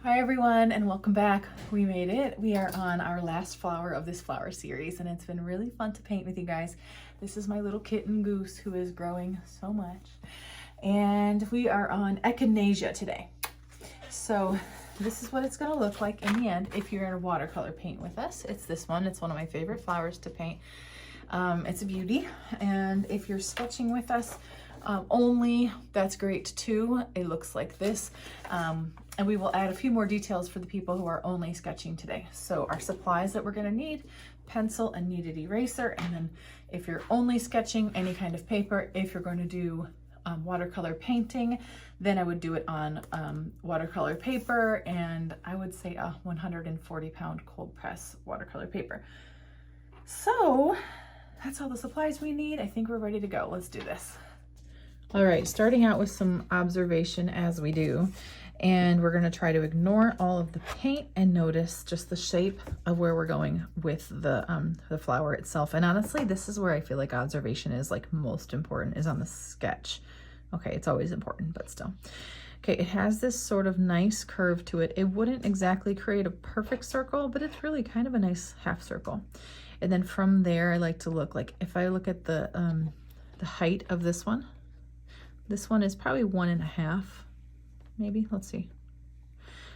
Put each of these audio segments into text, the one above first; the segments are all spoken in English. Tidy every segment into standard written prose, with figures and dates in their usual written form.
Hi everyone, and welcome back. We made it. We are on our last flower of this flower series, and it's been really fun to paint with you guys. This is my little kitten Goose, who is growing so much. And we are on Echinacea today. So this is what it's going to look like in the end if you're in a watercolor paint with us. It's this one. It's one of my favorite flowers to paint. It's a beauty. And if you're sketching with us only, that's great too. It looks like this. And we will add a few more details for the people who are only sketching today. So our supplies that we're going to need: pencil and kneaded eraser. And then if you're only sketching, any kind of paper. If you're going to do watercolor painting, then I would do it on watercolor paper, and I would say a 140-pound cold press watercolor paper. So that's all the supplies we need. I think we're ready to go. Let's do this. All right, starting out with some observation as we do. And we're gonna try to ignore all of the paint and notice just the shape of where we're going with the flower itself. And honestly, this is where I feel like observation is like most important, is on the sketch. Okay, it's always important, but still. Okay, it has this sort of nice curve to it. It wouldn't exactly create a perfect circle, but it's really kind of a nice half circle. And then from there, I like to look like, if I look at the height of this one is probably 1.5. Maybe, let's see,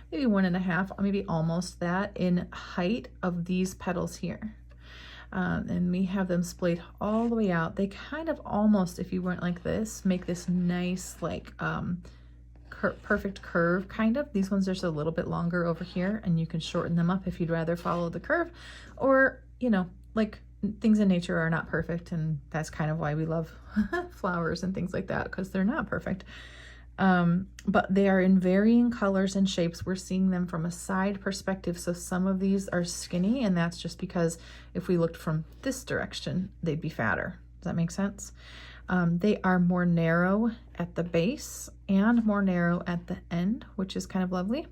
maybe 1.5, maybe almost that in height of these petals here. And we have them splayed all the way out. They kind of almost, if you went like this, make this nice, like perfect curve, kind of. These ones are just a little bit longer over here, and you can shorten them up if you'd rather follow the curve. Or, you know, like things in nature are not perfect, and that's kind of why we love flowers and things like that, because they're not perfect. But they are in varying colors and shapes. We're seeing them from a side perspective. So some of these are skinny, and that's just because if we looked from this direction, they'd be fatter. Does that make sense? They are more narrow at the base and more narrow at the end, which is kind of lovely.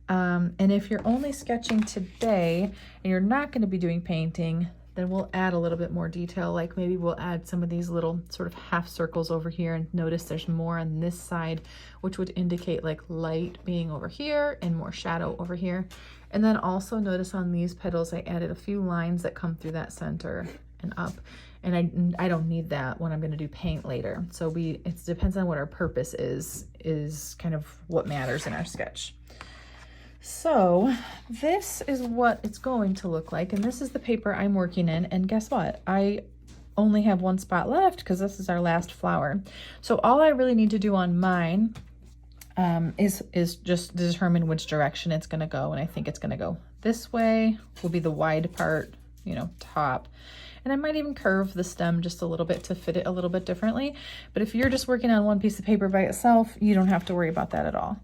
And if you're only sketching today and you're not going to be doing painting, then we'll add a little bit more detail. Like maybe we'll add some of these little sort of half circles over here, and notice there's more on this side, which would indicate like light being over here and more shadow over here. And then also notice on these petals, I added a few lines that come through that center and up. And I don't need that when I'm going to do paint later. So it depends on what our purpose is kind of what matters in our sketch. So this is what it's going to look like, and this is the paper I'm working in. And guess what? I only have one spot left because this is our last flower. So all I really need to do on mine is just determine which direction it's going to go, and I think it's going to go this way. Will be the wide part, you know, top. And I might even curve the stem just a little bit to fit it a little bit differently. But if you're just working on one piece of paper by itself, you don't have to worry about that at all.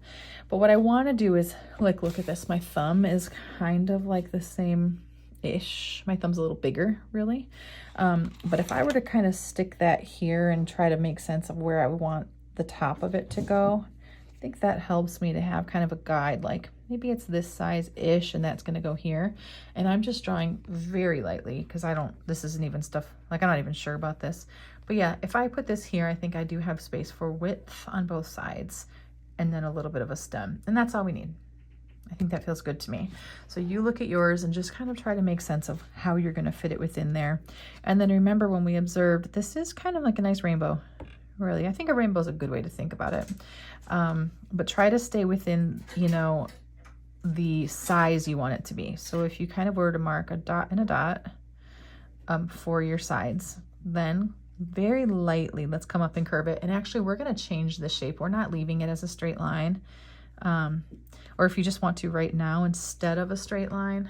But what I want to do is, like, look at this. My thumb is kind of like the same-ish. My thumb's a little bigger, really. But if I were to kind of stick that here and try to make sense of where I want the top of it to go, I think that helps me to have kind of a guide, like maybe it's this size-ish and that's going to go here. And I'm just drawing very lightly because this isn't even stuff, like I'm not even sure about this. But yeah, if I put this here, I think I do have space for width on both sides and then a little bit of a stem. And that's all we need. I think that feels good to me. So you look at yours and just kind of try to make sense of how you're going to fit it within there. And then remember, when we observed, this is kind of like a nice rainbow. Really, I think a rainbow is a good way to think about it. But try to stay within, you know, the size you want it to be. So if you kind of were to mark a dot and a dot for your sides, then very lightly, let's come up and curve it. And actually, we're going to change the shape. We're not leaving it as a straight line. Or if you just want to right now, instead of a straight line,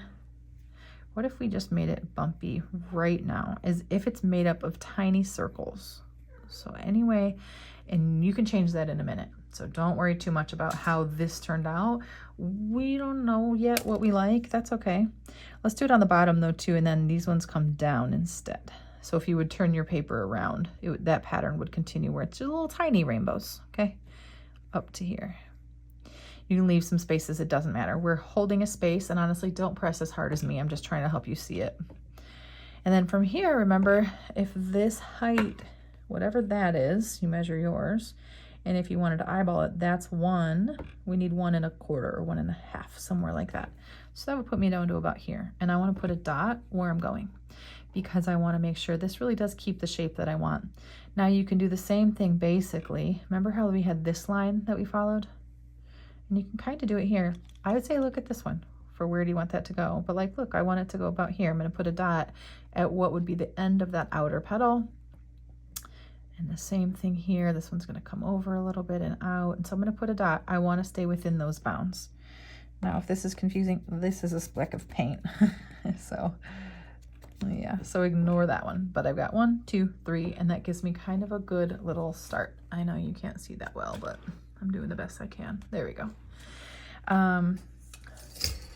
what if we just made it bumpy right now, as if it's made up of tiny circles. So anyway, and you can change that in a minute. So don't worry too much about how this turned out. We don't know yet what we like. That's okay. Let's do it on the bottom though too, and then these ones come down instead. So if you would turn your paper around, that pattern would continue where it's just little tiny rainbows, okay? Up to here. You can leave some spaces, it doesn't matter. We're holding a space, and honestly, don't press as hard as me. I'm just trying to help you see it. And then from here, remember, if this height, whatever that is, you measure yours, And if you wanted to eyeball it, that's 1. We need 1 1/4 or 1 1/2, somewhere like that. So that would put me down to about here. And I want to put a dot where I'm going because I want to make sure this really does keep the shape that I want. Now you can do the same thing basically. Remember how we had this line that we followed? And you can kind of do it here. I would say look at this one for where do you want that to go. But like, look, I want it to go about here. I'm going to put a dot at what would be the end of that outer petal. And the same thing here. This one's going to come over a little bit and out. And so I'm going to put a dot. I want to stay within those bounds. Now, if this is confusing, this is a speck of paint. So yeah, so ignore that one. But I've got 1, 2, 3, and that gives me kind of a good little start. I know you can't see that well, but I'm doing the best I can. There we go.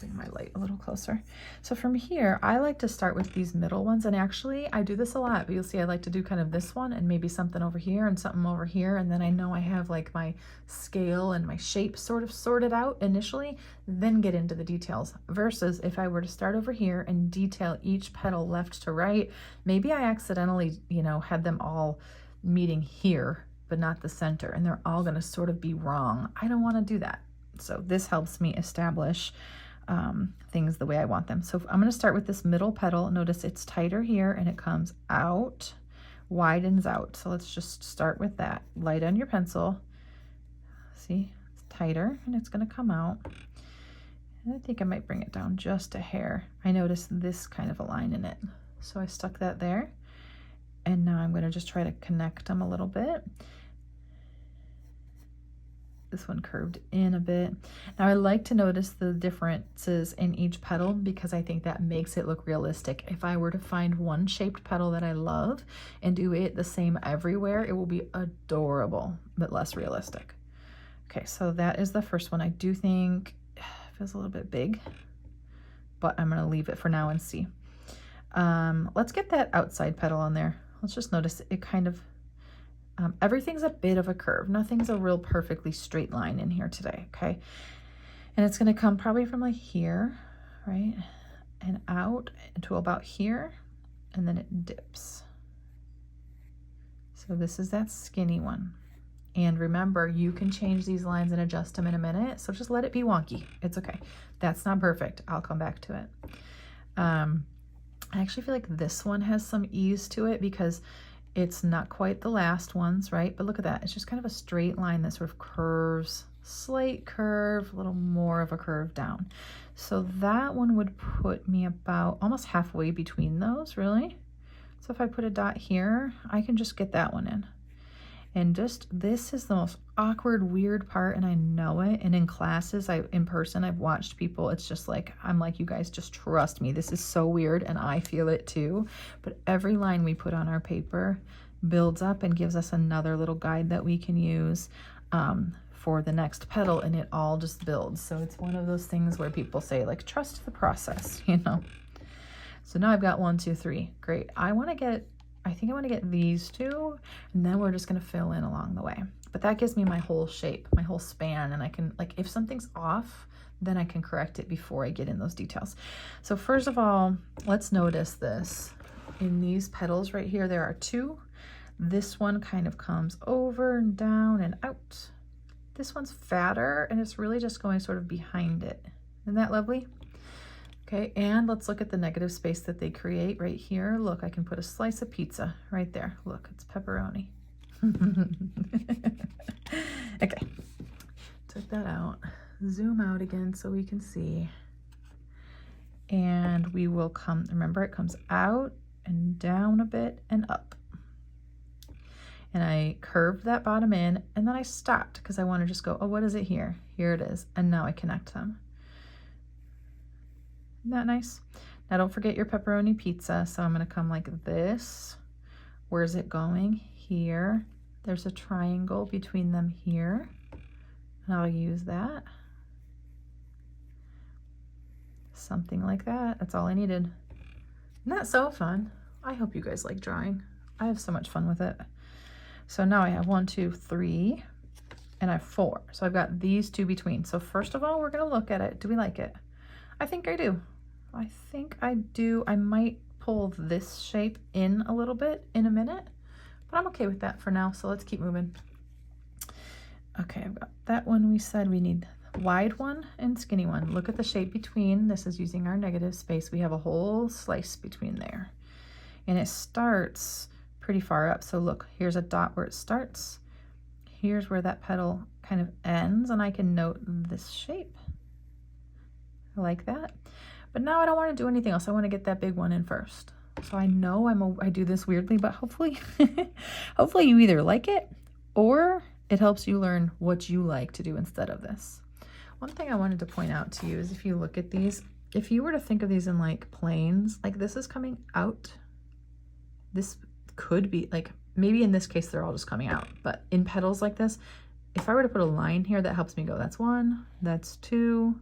Bring my light a little closer. So from here, I like to start with these middle ones. And actually, I do this a lot, but you'll see I like to do kind of this one and maybe something over here and something over here. And then I know I have like my scale and my shape sort of sorted out initially, then get into the details. Versus if I were to start over here and detail each petal left to right, maybe I accidentally, you know, had them all meeting here, but not the center. And they're all going to sort of be wrong. I don't want to do that. So this helps me establish things the way I want them. So I'm going to start with this middle petal. Notice it's tighter here and it comes out, widens out. So let's just start with that. Light on your pencil. See, it's tighter and it's going to come out. And I think I might bring it down just a hair. I noticed this kind of a line in it. So I stuck that there. And now I'm going to just try to connect them a little bit. This one curved in a bit. Now I like to notice the differences in each petal because I think that makes it look realistic. If I were to find one shaped petal that I love and do it the same everywhere, it will be adorable, but less realistic. Okay, so that is the first one. I do think it feels a little bit big, but I'm gonna leave it for now and see. Let's get that outside petal on there. Let's just notice it kind of, everything's a bit of a curve. Nothing's a real perfectly straight line in here today, okay? And it's gonna come probably from like here, right? And out to about here, and then it dips. So this is that skinny one. And remember, you can change these lines and adjust them in a minute, so just let it be wonky. It's okay. That's not perfect. I'll come back to it. I actually feel like this one has some ease to it because it's not quite the last ones, right? But look at that. It's just kind of a straight line that sort of curves, slight curve, a little more of a curve down. So that one would put me about almost halfway between those, really. So if I put a dot here, I can just get that one in. And just, this is the most awkward, weird part, and I know it. And in classes, in person, I've watched people, it's just like, I'm like, you guys just trust me. This is so weird, and I feel it too. But every line we put on our paper builds up and gives us another little guide that we can use for the next petal, and it all just builds. So it's one of those things where people say, like, trust the process, you know? So now I've got 1, 2, 3. Great. I think I want to get these two, and then we're just going to fill in along the way. But that gives me my whole shape, my whole span, and I can, like, if something's off, then I can correct it before I get in those details. So first of all, let's notice this. In these petals right here, there are 2. This one kind of comes over and down and out. This one's fatter, and it's really just going sort of behind it. Isn't that lovely? Okay, and let's look at the negative space that they create right here. Look, I can put a slice of pizza right there. Look, it's pepperoni. Okay, took that out. Zoom out again so we can see. And we will come, remember it comes out and down a bit and up. And I curved that bottom in, and then I stopped because I want to just go, oh, what is it here? Here it is. And now I connect them. Isn't that nice? Now don't forget your pepperoni pizza. So I'm going to come like this. Where's it going? Here. There's a triangle between them here. And I'll use that. Something like that. That's all I needed. Isn't that so fun? I hope you guys like drawing. I have so much fun with it. So now I have 1, 2, 3, and I have 4. So I've got these 2 between. So first of all, we're going to look at it. Do we like it? I think I do. I think I do. I might pull this shape in a little bit in a minute, but I'm okay with that for now. So let's keep moving. Okay, I've got that one. We said we need wide one and skinny one. Look at the shape between. This is using our negative space. We have a whole slice between there. And it starts pretty far up. So look, here's a dot where it starts. Here's where that petal kind of ends, and I can note this shape. I like that. But now I don't want to do anything else. I want to get that big one in first. So I know I do this weirdly, but hopefully, hopefully you either like it or it helps you learn what you like to do instead of this. One thing I wanted to point out to you is if you look at these, if you were to think of these in like planes, like this is coming out. This could be like, maybe in this case, they're all just coming out, but in petals like this, if I were to put a line here, that helps me go, that's one, that's two.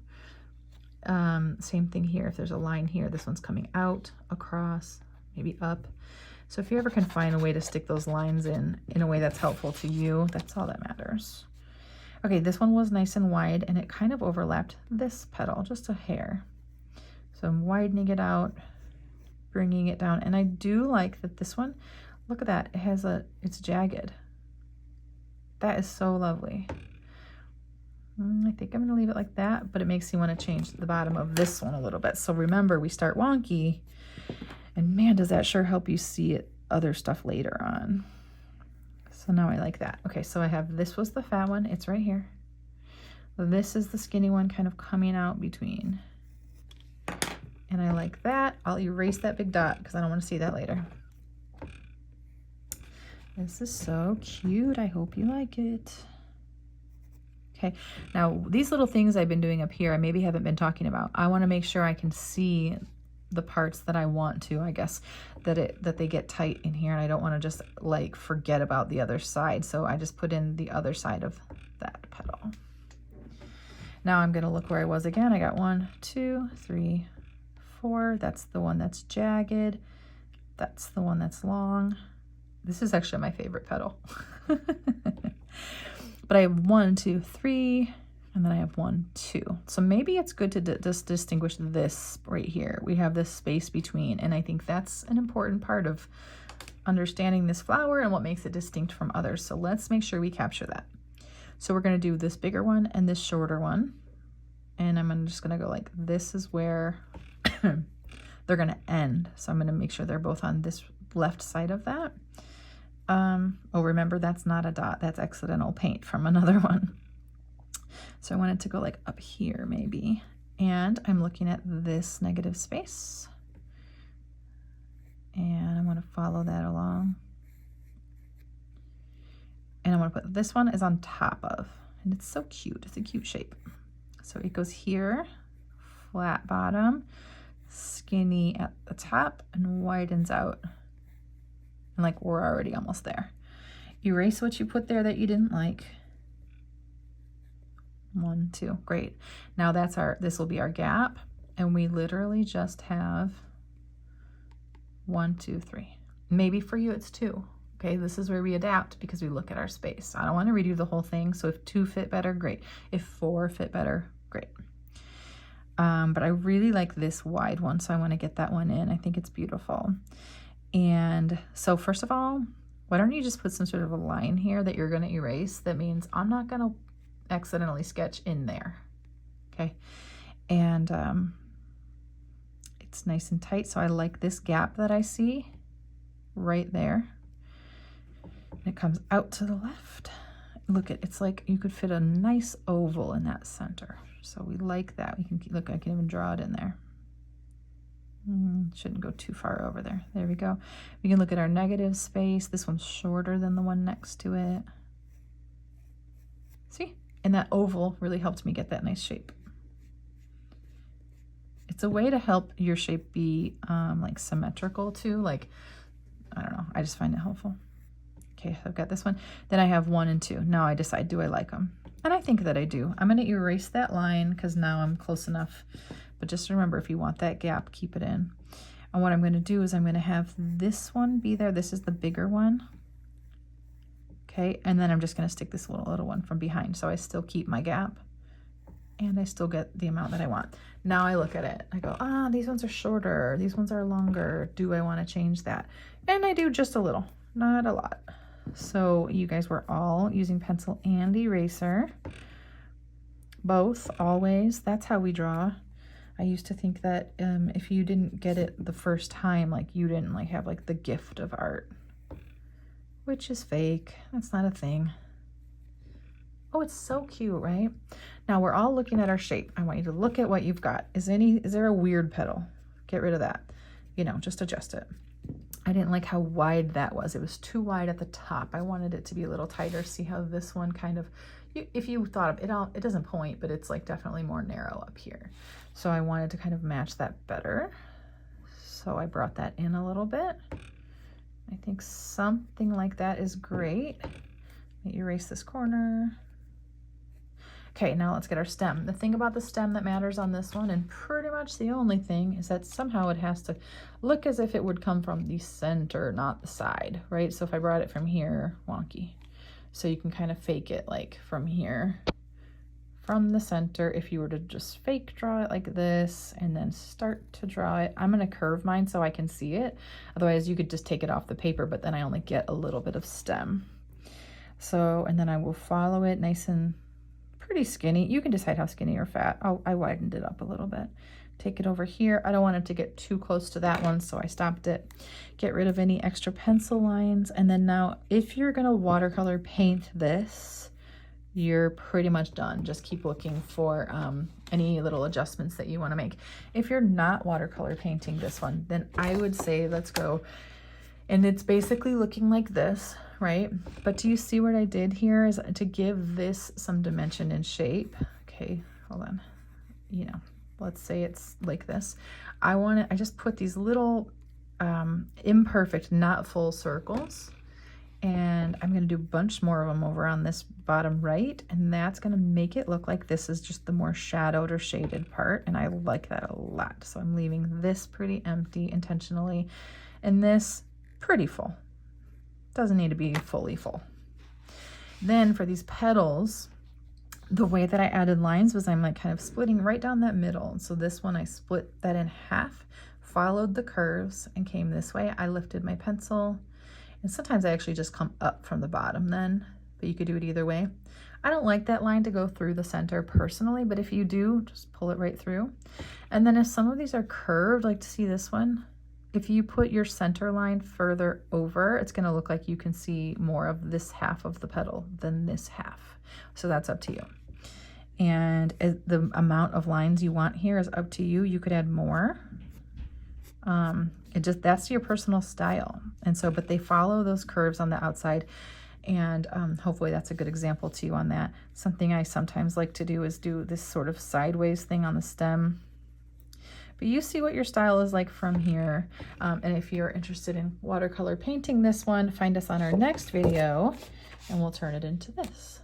Same thing here. If there's a line here, this one's coming out, across, maybe up. So if you ever can find a way to stick those lines in a way that's helpful to you, that's all that matters. Okay, this one was nice and wide, and it kind of overlapped this petal, just a hair. So I'm widening it out, bringing it down, and I do like that this one, look at that, it has it's jagged. That is so lovely. I think I'm gonna leave it like that, but it makes you want to change the bottom of this one a little bit. So remember, we start wonky, and man, does that sure help you see it, other stuff later on. So now I like that. Okay, so I have, this was the fat one, it's right here. This is the skinny one kind of coming out between. And I like that. I'll erase that big dot because I don't want to see that later. This is so cute. I hope you like it. Okay, now these little things I've been doing up here, I maybe haven't been talking about. I want to make sure I can see the parts that I want to, I guess, that they get tight in here, and I don't want to just like forget about the other side. So I just put in the other side of that petal. Now I'm going to look where I was again. I got 1, 2, 3, 4. That's the one that's jagged. That's the one that's long. This is actually my favorite petal. But I have 1, 2, 3, and then I have 1, 2. So maybe it's good to just distinguish this right here. We have this space between, and I think that's an important part of understanding this flower and what makes it distinct from others. So let's make sure we capture that. So we're going to do this bigger one and this shorter one. And I'm just going to go like, this is where they're going to end. So I'm going to make sure they're both on this left side of that. Oh, remember, that's not a dot. That's accidental paint from another one. So I want it to go like up here maybe. And I'm looking at this negative space. And I want to follow that along. And I want to put this one is on top of, and it's so cute. It's a cute shape. So it goes here, flat bottom, skinny at the top, and widens out. And like we're already almost there. Erase what you put there that you didn't like. 1, 2, great. Now that's this will be our gap, and we literally just have 1, 2, 3. Maybe for you it's 2. Okay, this is where we adapt because we look at our space. I don't want to redo the whole thing, so if 2 fit better, great. If 4 fit better, great. But I really like this wide one, so I want to get that one in. I think it's beautiful. And so first of all, why don't you just put some sort of a line here that you're going to erase? That means I'm not going to accidentally sketch in there. Okay, and it's nice and tight, so I like this gap that I see right there. And it comes out to the left. Look, it's like you could fit a nice oval in that center. So we like that. We can look, I can even draw it in there. Shouldn't go too far over there. There we go. We can look at our negative space. This one's shorter than the one next to it. See? And that oval really helped me get that nice shape. It's a way to help your shape be like symmetrical too. Like, I don't know. I just find it helpful. Okay, so I've got this one. Then I have 1 and 2. Now I decide, do I like them? And I think that I do. I'm going to erase that line because now I'm close enough. But just remember, if you want that gap, keep it in. And what I'm going to do is I'm going to have this one be there. This is the bigger one. Okay, and then I'm just going to stick this little one from behind. So I still keep my gap. And I still get the amount that I want. Now I look at it. I go, these ones are shorter. These ones are longer. Do I want to change that? And I do just a little. Not a lot. So you guys were all using pencil and eraser. Both, always. That's how we draw. I used to think that if you didn't get it the first time, like you didn't like have like the gift of art, which is fake. That's not a thing. Oh, it's so cute, right? Now we're all looking at our shape. I want you to look at what you've got. Is there a weird petal? Get rid of that. You know, just adjust it. I didn't like how wide that was. It was too wide at the top. I wanted it to be a little tighter. See how this one kind of, if you thought of it, it doesn't point, but it's like definitely more narrow up here. So I wanted to kind of match that better. So I brought that in a little bit. I think something like that is great. Let me erase this corner. Okay, now let's get our stem. The thing about the stem that matters on this one, and pretty much the only thing, is that somehow it has to look as if it would come from the center, not the side, right? So if I brought it from here, wonky. So you can kind of fake it like from here, from the center. If you were to just fake draw it like this and then start to draw it, I'm gonna curve mine so I can see it. Otherwise you could just take it off the paper, but then I only get a little bit of stem. So, and then I will follow it nice and pretty skinny. You can decide how skinny or fat. Oh, I widened it up a little bit. Take it over here. I don't want it to get too close to that one, so I stopped it. Get rid of any extra pencil lines. And then now, if you're gonna watercolor paint this, you're pretty much done. Just keep looking for any little adjustments that you wanna make. If you're not watercolor painting this one, then I would say let's go. And it's basically looking like this, right? But do you see what I did here is to give this some dimension and shape. Okay, hold on. You know, let's say it's like this. I just put these little imperfect, not full circles. And I'm gonna do a bunch more of them over on this bottom right. And that's gonna make it look like this is just the more shadowed or shaded part. And I like that a lot. So I'm leaving this pretty empty intentionally. And this pretty full. Doesn't need to be fully full. Then for these petals, the way that I added lines was I'm like kind of splitting right down that middle. So this one I split that in half, followed the curves and came this way. I lifted my pencil, and sometimes I actually just come up from the bottom then, but you could do it either way. I don't like that line to go through the center personally, but if you do, just pull it right through. And then if some of these are curved, like to see this one, if you put your center line further over, it's gonna look like you can see more of this half of the petal than this half. So that's up to you. And the amount of lines you want here is up to you. You could add more. That's your personal style. And so, but they follow those curves on the outside. And hopefully that's a good example to you on that. Something I sometimes like to do is do this sort of sideways thing on the stem. But you see what your style is like from here. And if you're interested in watercolor painting this one, find us on our next video and we'll turn it into this.